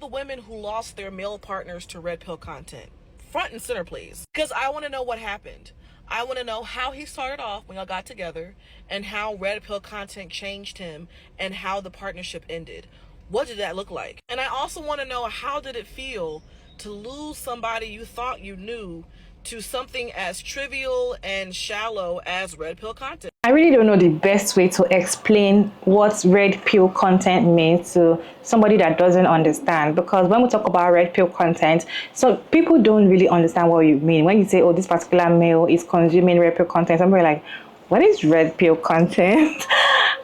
women who lost their male partners to red pill content? Front and center, please. Because I want to know what happened. I want to know how he started off when y'all got together and how red pill content changed him and how the partnership ended. What did that look like? And I also want to know, how did it feel to lose somebody you thought you knew to something as trivial and shallow as red pill content? I really don't know the best way to explain what red pill content means to somebody that doesn't understand, because when we talk about red pill content, so people don't really understand what you mean. When you say, oh, this particular male is consuming red pill content, somebody like, what is red pill content?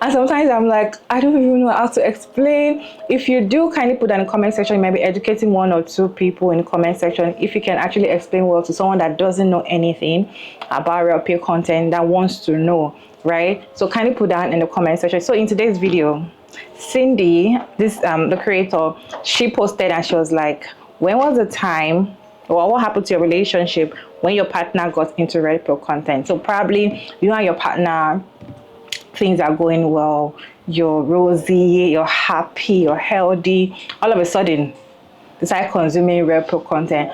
And sometimes I'm like, I don't even know how to explain. If you do, kindly put that in the comment section. You might be educating one or two people in the comment section if you can actually explain well to someone that doesn't know anything about red pill content, that wants to know, right? So kindly put that in the comment section. So in today's video, Cindy, this the creator, she posted and she was like, when was the time, or what happened to your relationship when your partner got into red pill content? So probably you and your partner, things are going well, you're rosy, you're happy, you're healthy. All of a sudden, you start consuming red pill content.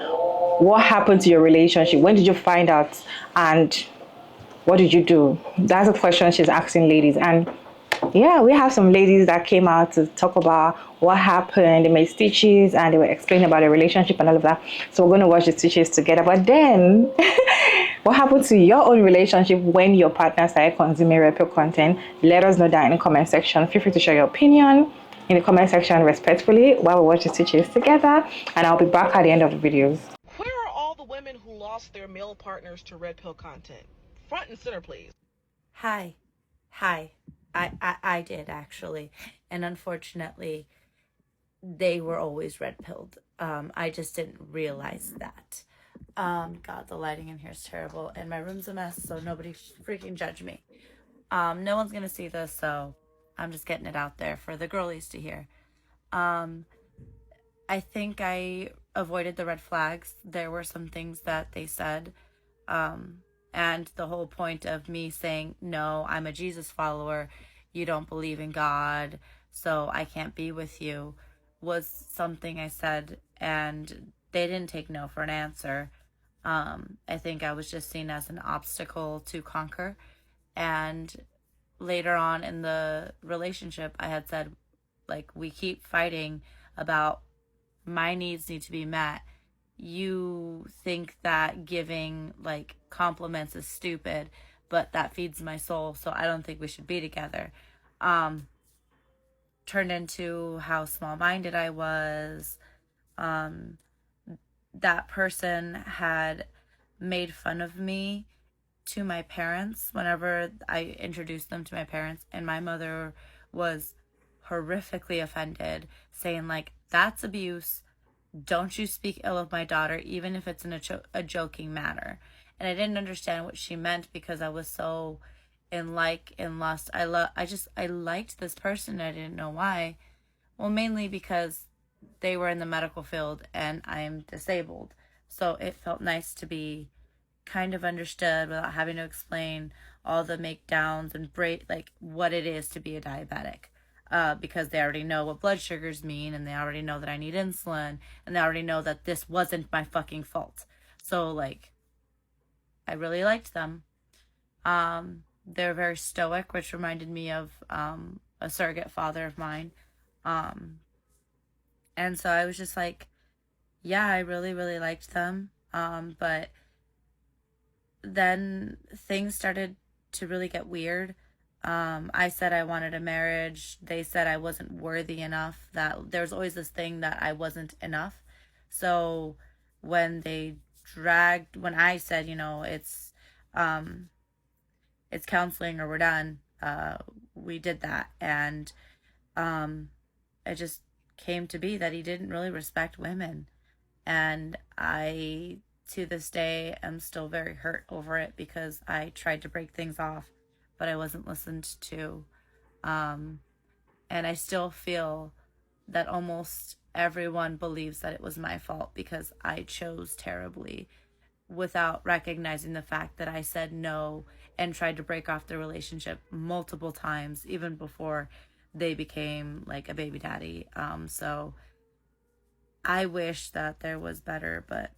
What happened to your relationship? When did you find out? And what did you do? That's a question she's asking ladies. And yeah, we have some ladies that came out to talk about what happened. They made stitches and they were explaining about their relationship and all of that. So we're going to watch the stitches together. But then, what happened to your own relationship when your partner started consuming red pill content? Let us know that in the comment section. Feel free to share your opinion in the comment section respectfully while we watch the stitches together. And I'll be back at the end of the videos. Where are all the women who lost their male partners to red pill content? Front and center, please. Hi. I did actually. And unfortunately, they were always red pilled. I just didn't realize that. God, the lighting in here is terrible. And my room's a mess, so nobody freaking judge me. No one's going to see this, so I'm just getting it out there for the girlies to hear. I think I avoided the red flags. There were some things that they said. And the whole point of me saying, no, I'm a Jesus follower, you don't believe in God, so I can't be with you, was something I said, and they didn't take no for an answer. I think I was just seen as an obstacle to conquer. And later on in the relationship, I had said, like, we keep fighting about my needs need to be met. You think that giving like compliments is stupid, but that feeds my soul, so I don't think we should be together. Turned into how small-minded I was. That person had made fun of me to my parents whenever I introduced them to my parents, and my mother was horrifically offended, saying like, that's abuse. Don't you speak ill of my daughter, even if it's in a joking manner. And I didn't understand what she meant because I was so in lust. I liked this person. I didn't know why. Well, mainly because they were in the medical field and I am disabled. So it felt nice to be kind of understood without having to explain all the make downs and like what it is to be a diabetic. Because they already know what blood sugars mean, and they already know that I need insulin, and they already know that this wasn't my fucking fault. So, like, I really liked them. They're very stoic, which reminded me of a surrogate father of mine. And so I was just like, yeah, I really, really liked them. But then things started to really get weird. I said I wanted a marriage. They said I wasn't worthy enough, that there's always this thing that I wasn't enough. So when when I said, it's counseling or we're done, we did that. And it just came to be that he didn't really respect women. And I, to this day, am still very hurt over it because I tried to break things off, but I wasn't listened to. And I still feel that almost everyone believes that it was my fault because I chose terribly without recognizing the fact that I said no and tried to break off the relationship multiple times, even before they became like a baby daddy. So I wish that there was better, but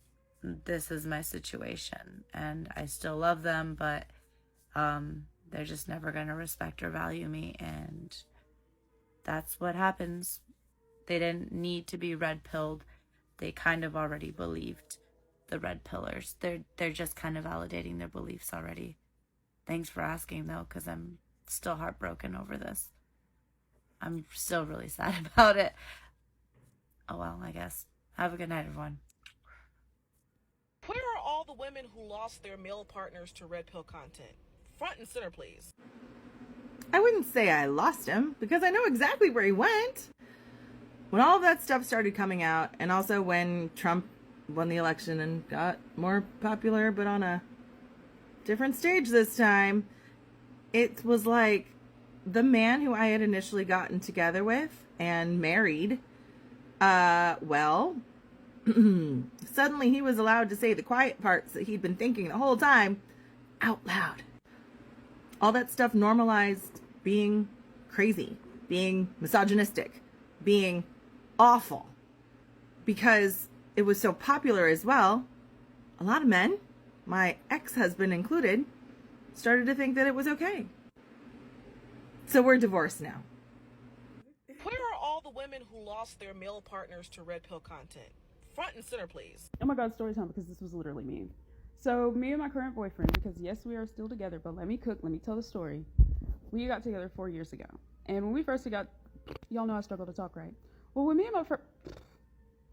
this is my situation, and I still love them, but they're just never going to respect or value me, and that's what happens. They didn't need to be red pilled. They kind of already believed the red pillars. They're just kind of validating their beliefs already. Thanks for asking though, because I'm still heartbroken over this. I'm still really sad about it. Oh well, I guess. Have a good night, everyone. Where are all the women who lost their male partners to red pill content? Front and center, please. I wouldn't say I lost him because I know exactly where he went. When all of that stuff started coming out, and also when Trump won the election and got more popular, but on a different stage this time, it was like the man who I had initially gotten together with and married, suddenly he was allowed to say the quiet parts that he'd been thinking the whole time out loud. All that stuff normalized being crazy, being misogynistic, being awful, because it was so popular as well. A lot of men, my ex-husband included, started to think that it was okay. So we're divorced now. Where are all the women who lost their male partners to red pill content? Front and center, please. Oh my God, story time, because this was literally me. So me and my current boyfriend, because yes, we are still together, but let me tell the story. We got together 4 years ago. And when we first got, y'all know I struggle to talk, right? Well, when me and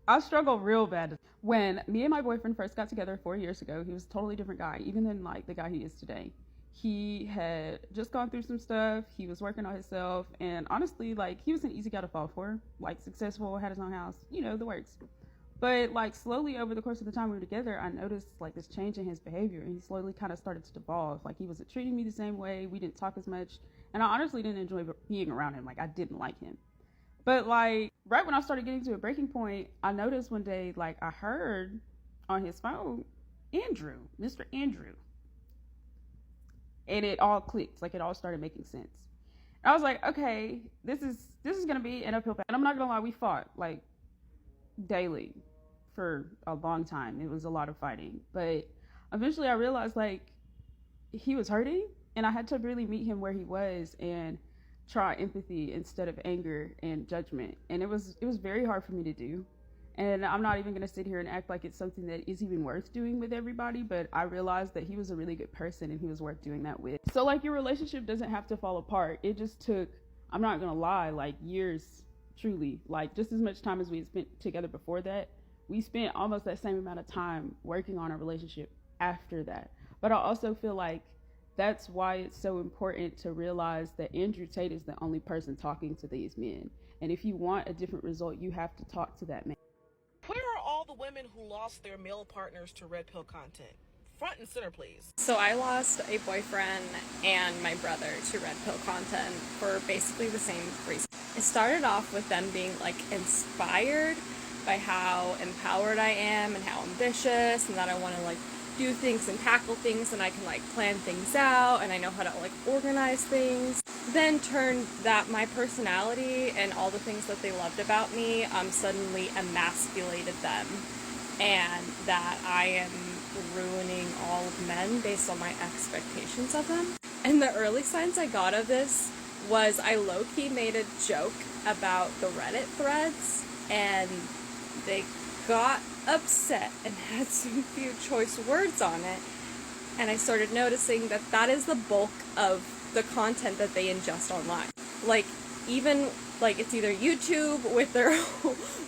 I struggle real bad. When me and my boyfriend first got together 4 years ago, he was a totally different guy, even than like the guy he is today. He had just gone through some stuff. He was working on himself. And honestly, like, he was an easy guy to fall for. Like, successful, had his own house, you know, the works. But like slowly over the course of the time we were together, I noticed like this change in his behavior, and he slowly kind of started to devolve. Like, he wasn't treating me the same way. We didn't talk as much. And I honestly didn't enjoy being around him. Like, I didn't like him. But like right when I started getting to a breaking point, I noticed one day, like, I heard on his phone, Mr. Andrew. And it all clicked. Like, it all started making sense. And I was like, okay, this is gonna be an uphill battle. And I'm not gonna lie, we fought like daily for a long time. It was a lot of fighting. But eventually I realized like he was hurting, and I had to really meet him where he was and try empathy instead of anger and judgment. And it was very hard for me to do. And I'm not even going to sit here and act like it's something that is even worth doing with everybody, but I realized that he was a really good person and he was worth doing that with. So like, your relationship doesn't have to fall apart. It just took, I'm not going to lie, like years, truly, like just as much time as we had spent together before that, we spent almost that same amount of time working on our relationship after that. But I also feel like that's why it's so important to realize that Andrew Tate is the only person talking to these men. And if you want a different result, you have to talk to that man. Where are all the women who lost their male partners to red pill content? Front and center, please. So I lost a boyfriend and my brother to red pill content for basically the same reason. It started off with them being like inspired by how empowered I am and how ambitious, and that I want to like do things and tackle things, and I can like plan things out, and I know how to like organize things. Then turned that my personality and all the things that they loved about me suddenly emasculated them, and that I am ruining all of men based on my expectations of them. And the early signs I got of this was I low-key made a joke about the Reddit threads, and they got upset and had some few choice words on it, and I started noticing that that is the bulk of the content that they ingest online. Like, even like, it's either YouTube with their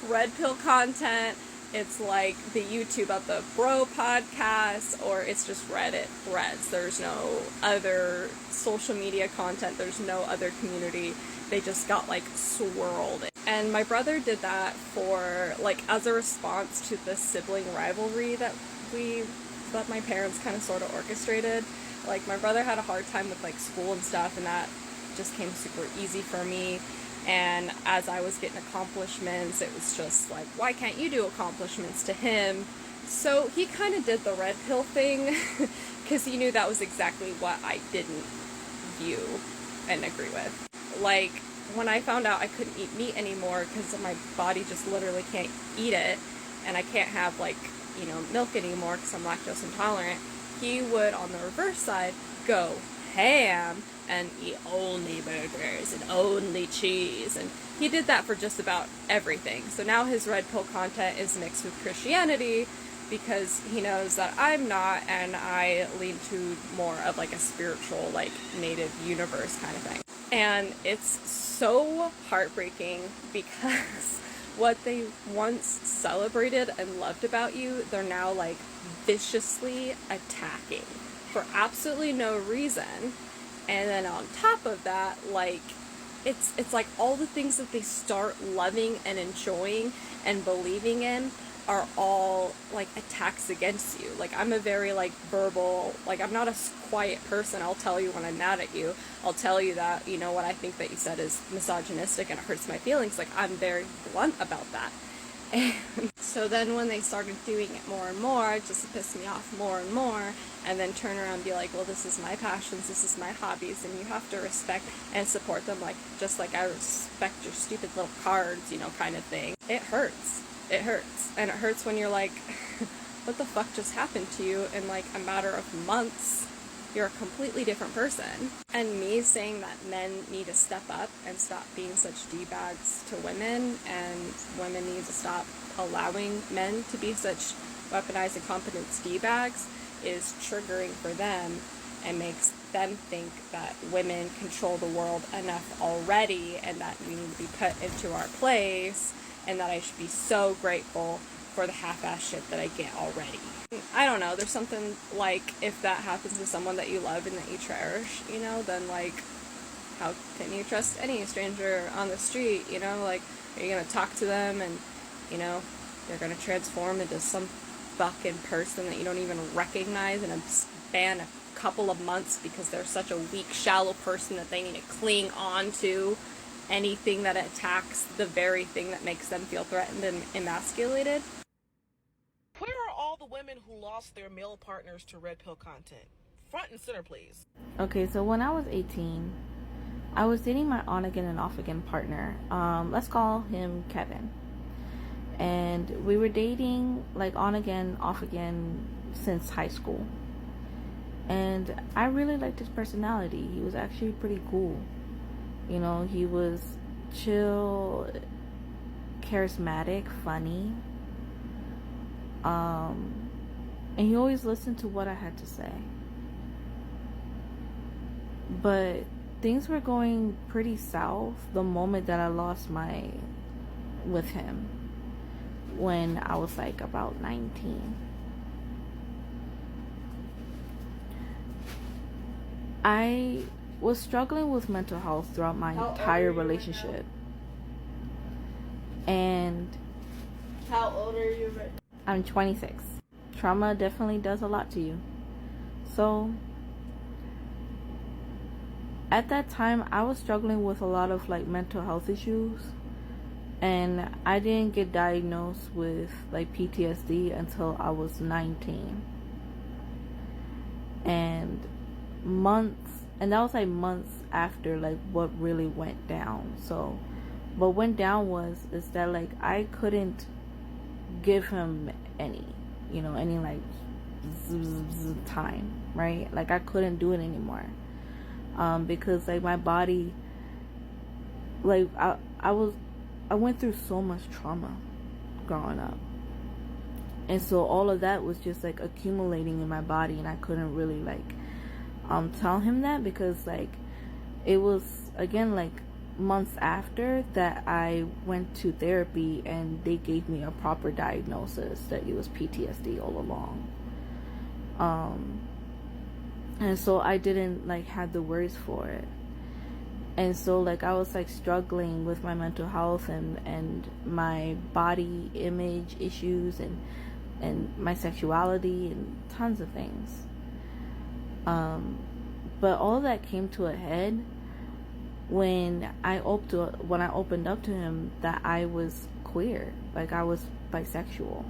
red pill content, it's like the YouTube of the Bro podcast, or it's just Reddit threads. There's no other social media content, there's no other community. They just got like swirled. And my brother did that for like as a response to the sibling rivalry that my parents kind of sort of orchestrated. Like, my brother had a hard time with like school and stuff, and that just came super easy for me. And as I was getting accomplishments, it was just like, why can't you do accomplishments to him? So he kind of did the red pill thing because he knew that was exactly what I didn't view and agree with. Like, when I found out I couldn't eat meat anymore because my body just literally can't eat it, and I can't have, like, you know, milk anymore because I'm lactose intolerant, he would, on the reverse side, go ham and eat only burgers and only cheese, and he did that for just about everything. So now his red pill content is mixed with Christianity because he knows that I'm not, and I lean to more of like a spiritual, like, native universe kind of thing. And it's so heartbreaking because what they once celebrated and loved about you, they're now, like, viciously attacking for absolutely no reason. And then on top of that, like, it's like all the things that they start loving and enjoying and believing in are all, like, attacks against you. Like, I'm a very, like, verbal, like, I'm not a quiet person. I'll tell you when I'm mad at you. I'll tell you that, you know, what I think that you said is misogynistic and it hurts my feelings. Like, I'm very blunt about that. And so then when they started doing it more and more, it just pissed me off more and more, and then turn around and be like, well, this is my passions, this is my hobbies, and you have to respect and support them, like, just like I respect your stupid little cards, you know, kind of thing. It hurts. It hurts. And it hurts when you're like, what the fuck just happened to you? In, like, a matter of months, you're a completely different person. And me saying that men need to step up and stop being such D-bags to women, and women need to stop allowing men to be such weaponized incompetence D-bags, is triggering for them and makes them think that women control the world enough already and that we need to be put into our place, and that I should be so grateful for the half-ass shit that I get already. I don't know, there's something like, if that happens to someone that you love and that you cherish, you know, then, like, how can you trust any stranger on the street, you know? Like, are you gonna talk to them and, you know, they're gonna transform into some fucking person that you don't even recognize in a span of a couple of months because they're such a weak, shallow person that they need to cling on to anything that attacks the very thing that makes them feel threatened and emasculated? Where are all the women who lost their male partners to red pill content? Front and center, please. Okay, so when I was 18, I was dating my on-again and off-again partner. Let's call him Kevin. And we were dating, like, on-again, off-again since high school. And I really liked his personality. He was actually pretty cool. You know, he was chill, charismatic, funny. And he always listened to what I had to say. But things were going pretty south the moment that I lost with him, when I was like about 19. I was struggling with mental health throughout my entire relationship. And How old are you right now? I'm 26. Trauma definitely does a lot to you. So at that time, I was struggling with a lot of, like, mental health issues, and I didn't get diagnosed with, like, PTSD until I was 19. And that was like months after, like, what really went down. So what went down is that, like, I couldn't give him any like time, right? Like, I couldn't do it anymore, because, like, my body, like, I went through so much trauma growing up, and so all of that was just, like, accumulating in my body, and I couldn't really, like, tell him that, because, like, it was, again, like, months after that I went to therapy and they gave me a proper diagnosis that it was PTSD all along. And so I didn't, like, have the words for it. And so, like, I was, like, struggling with my mental health and my body image issues and my sexuality and tons of things. But all of that came to a head when I opened up to him that I was queer, like, I was bisexual.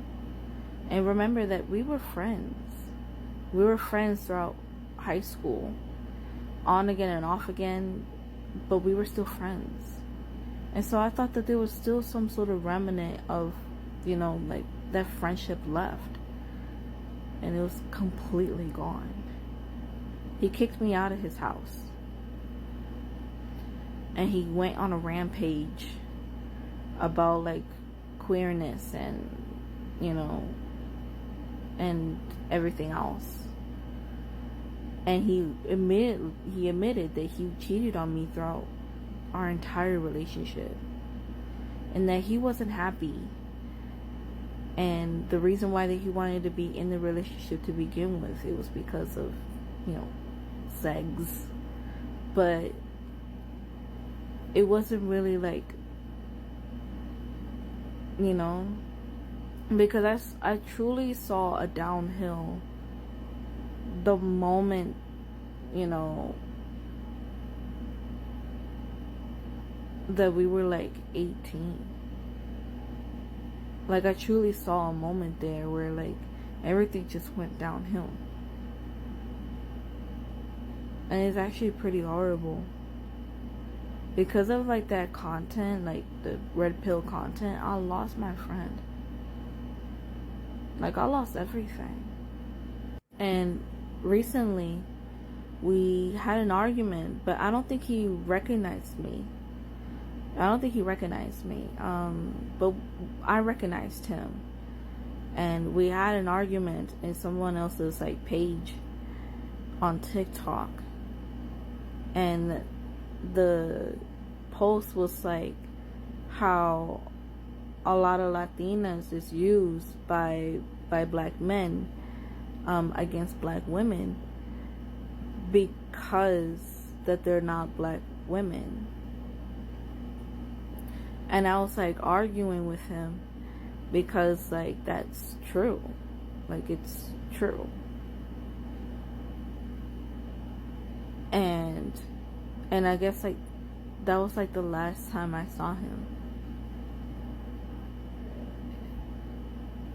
And remember that we were friends. We were friends throughout high school, on again and off again, but we were still friends. And so I thought that there was still some sort of remnant of, like that friendship left. And it was completely gone. He kicked me out of his house. And he went on a rampage about like queerness and, and everything else. And he admitted that he cheated on me throughout our entire relationship. And that he wasn't happy. And the reason why that he wanted to be in the relationship to begin with, it was because of, sex. But it wasn't really like, because I truly saw a downhill the moment, that we were like 18. Like, I truly saw a moment there where like everything just went downhill. And it's actually pretty horrible. Because of like that content, like the red pill content, I lost my friend. Like, I lost everything. And recently we had an argument, but I don't think he recognized me. But I recognized him. And we had an argument in someone else's like page on TikTok. And the post was like how a lot of Latinas is used by black men against black women because that they're not black women. And I was like arguing with him because like that's true. Like, it's true. And I guess like that was like the last time I saw him.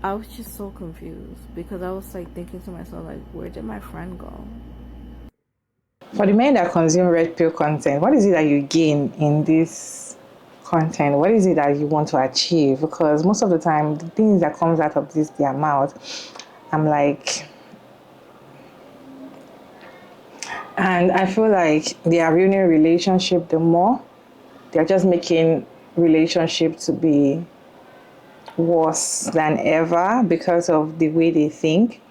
I was just so confused because I was like thinking to myself, like, where did my friend go? For the men that consume red pill content, what is it that you gain in this content? What is it that you want to achieve? Because most of the time, the things that comes out of their mouth, I'm like, and I feel like they are ruining relationship the more. They're just making relationship to be worse than ever because of the way they think.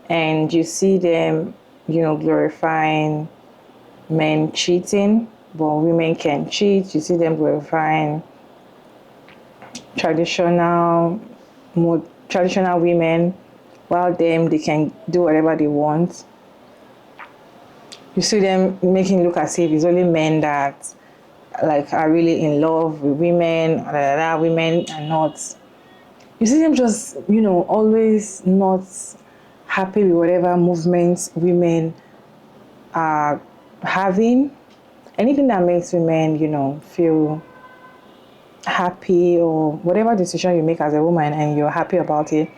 And you see them, glorifying men cheating, but women can cheat. You see them glorifying traditional women, while they can do whatever they want. You see them making it look as if it's only men that like are really in love with women, women are not. You see them just, always not happy with whatever movements women are having. Anything that makes women, feel happy, or whatever decision you make as a woman and you're happy about it,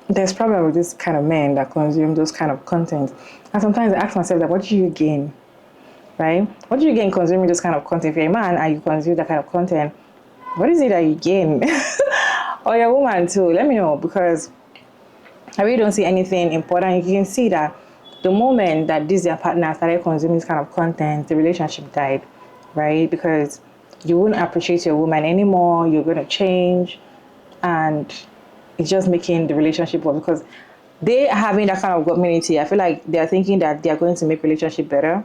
there's problem with this kind of men that consume those kind of content. And sometimes I ask myself that, what do you gain? Right? What do you gain consuming this kind of content? If you're a man and you consume that kind of content, what is it that you gain? Or you're a woman too, let me know, because I really don't see anything important. You can see that the moment that their partner started consuming this kind of content, the relationship died, right? Because you wouldn't appreciate your woman anymore, you're going to change, and it's just making the relationship work. Because they having that kind of community, I feel like they're thinking that they're going to make relationship better,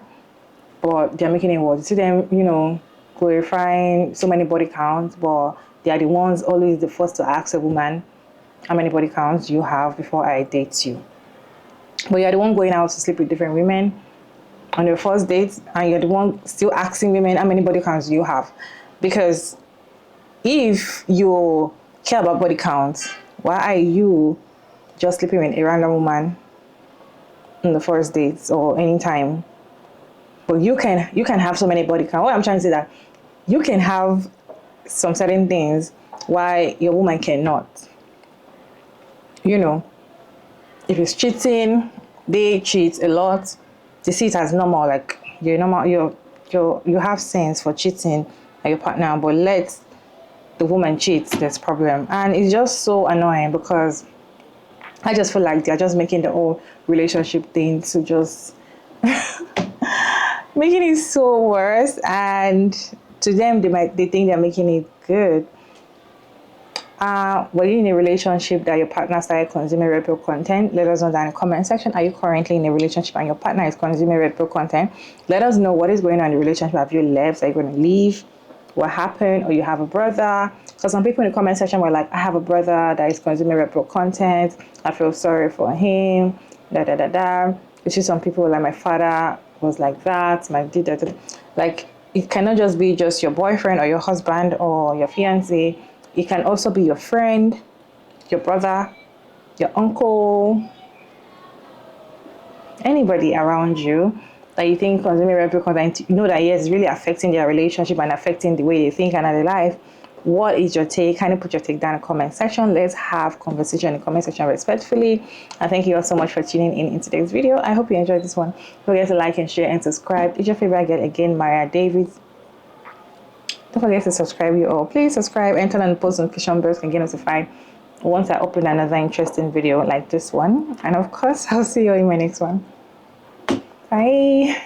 but they're making it worse. You see them, glorifying so many body counts, but they are the ones always the first to ask a woman, how many body counts do you have before I date you? But you're the one going out to sleep with different women on your first date, and you're the one still asking women, how many body counts do you have? Because if you care about body counts, why are you just sleeping with a random woman on the first date or anytime? But you can have so many body counts. What I'm trying to say that you can have some certain things why your woman cannot. If it's cheating, they cheat a lot. They see it as normal, like you're normal. You have sense for cheating. or your partner, but let the woman cheat, there's problem. And it's just so annoying because I just feel like they're just making the whole relationship thing to just making it so worse, and to them they think they're making it good. Were you in a relationship that your partner started consuming red pill content? Let us know down in the comment section. Are you currently in a relationship and your partner is consuming red pill content? Let us know what is going on in the relationship. Have you left? Are you going to leave? What happened? Or you have a brother? So some people in the comment section were like, I have a brother that is consuming red pill content. I feel sorry for him. Da da da da. You see some people like, my father was like that. My did that. Like, it cannot just be just your boyfriend or your husband or your fiance. It can also be your friend, your brother, your uncle, anybody around you that you think consuming red pill content, you know that yes, it's really affecting their relationship and affecting the way they think and their life. What is your take? Kindly put your take down in the comment section. Let's have conversation in the comment section respectfully. And thank you all so much for tuning in today's video. I hope you enjoyed this one. Don't forget to like and share and subscribe. It's your favorite girl again, Maria Davis. Don't forget to subscribe, you all. Please subscribe and turn on the post notification bell so you can get notified once I upload another interesting video like this one. And of course, I'll see you in my next one. Bye.